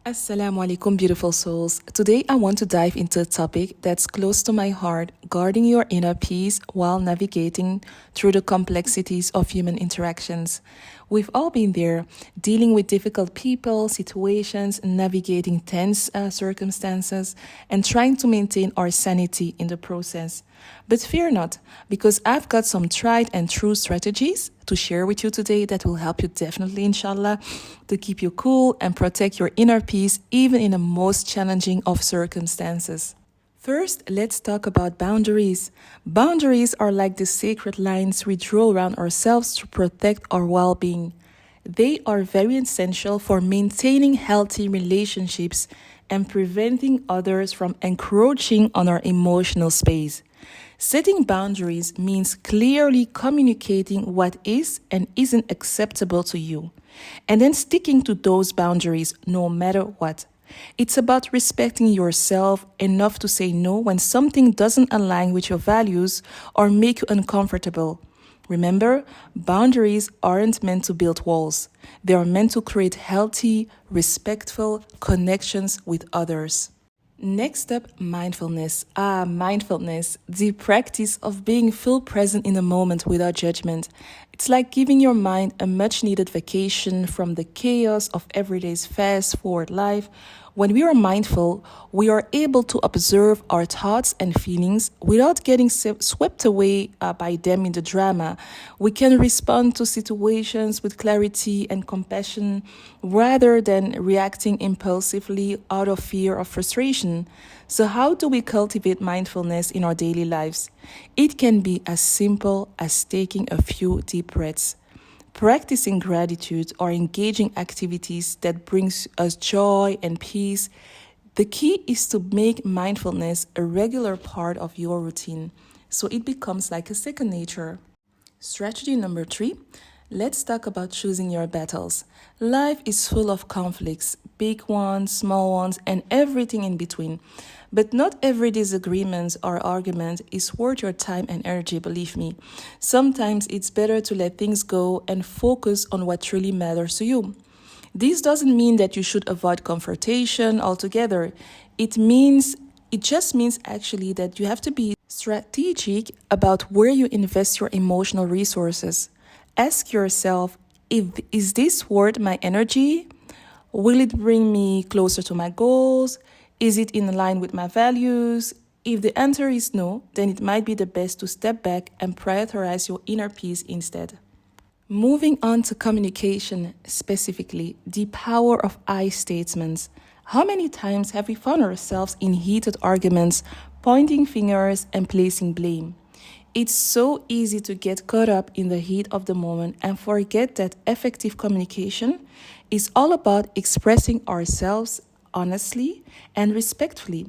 Assalamu alaikum, beautiful souls. Today, I want to dive into a topic that's close to my heart, guarding your inner peace while navigating through the complexities of human interactions. We've all been there, dealing with difficult people, situations, navigating tense circumstances, and trying to maintain our sanity in the process. But fear not, because I've got some tried and true strategies to share with you today that will help you definitely, inshallah, to keep you cool and protect your inner peace even in the most challenging of circumstances. First, let's talk about boundaries. Boundaries are like the sacred lines we draw around ourselves to protect our well-being. They are very essential for maintaining healthy relationships and preventing others from encroaching on our emotional space. Setting boundaries means clearly communicating what is and isn't acceptable to you, and then sticking to those boundaries no matter what. It's about respecting yourself enough to say no when something doesn't align with your values or make you uncomfortable. Remember, boundaries aren't meant to build walls. They are meant to create healthy, respectful connections with others. Next up, mindfulness. Mindfulness, the practice of being full present in the moment without judgment. It's like giving your mind a much needed vacation from the chaos of everyday's fast forward life. When we are mindful, we are able to observe our thoughts and feelings without getting swept away by them in the drama. We can respond to situations with clarity and compassion rather than reacting impulsively out of fear or frustration. So, how do we cultivate mindfulness in our daily lives? It can be as simple as taking a few deep breaths, practicing gratitude, or engaging activities that brings us joy and peace. The key is to make mindfulness a regular part of your routine so it becomes like a second nature. Strategy number 3. Let's talk about choosing your battles. Life is full of conflicts, big ones, small ones, and everything in between. But not every disagreement or argument is worth your time and energy, believe me. Sometimes it's better to let things go and focus on what truly matters to you. This doesn't mean that you should avoid confrontation altogether. It just means actually that you have to be strategic about where you invest your emotional resources. Ask yourself, is this worth my energy? Will it bring me closer to my goals? Is it in line with my values? If the answer is no, then it might be the best to step back and prioritize your inner peace instead. Moving on to communication, specifically the power of I statements. How many times have we found ourselves in heated arguments, pointing fingers and placing blame? It's so easy to get caught up in the heat of the moment and forget that effective communication is all about expressing ourselves honestly and respectfully.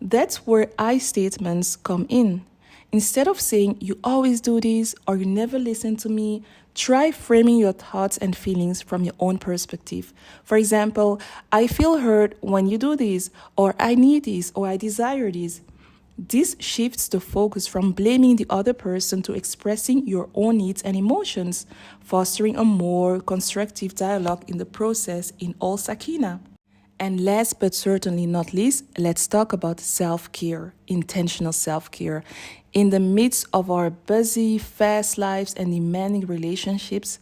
That's where I statements come in. Instead of saying, you always do this or you never listen to me, try framing your thoughts and feelings from your own perspective. For example, I feel hurt when you do this, or I need this, or I desire this. This shifts the focus from blaming the other person to expressing your own needs and emotions, fostering a more constructive dialogue in the process in all sakeenah. And last but certainly not least, let's talk about self-care, intentional self-care. In the midst of our busy, fast lives and demanding relationships,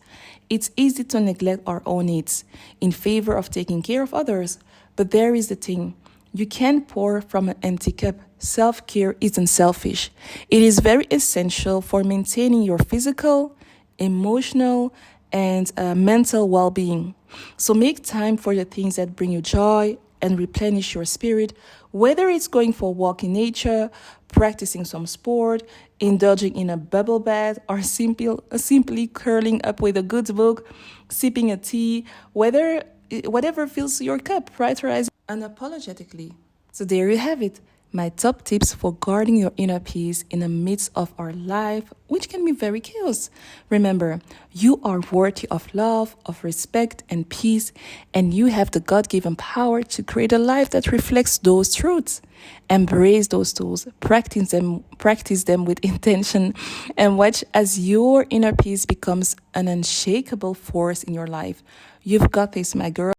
it's easy to neglect our own needs in favor of taking care of others. But there is the thing. You can't pour from an empty cup. Self-care isn't selfish. It is very essential for maintaining your physical, emotional, and mental well-being. So make time for the things that bring you joy and replenish your spirit, whether it's going for a walk in nature, practicing some sport, indulging in a bubble bath, or simply curling up with a good book, sipping a tea, whatever fills your cup, prioritize unapologetically. So there you have it. My top tips for guarding your inner peace in the midst of our life, which can be very chaos. Remember, you are worthy of love, of respect, and peace, and you have the God-given power to create a life that reflects those truths. Embrace those tools, practice them with intention, and watch as your inner peace becomes an unshakable force in your life. You've got this, my girl.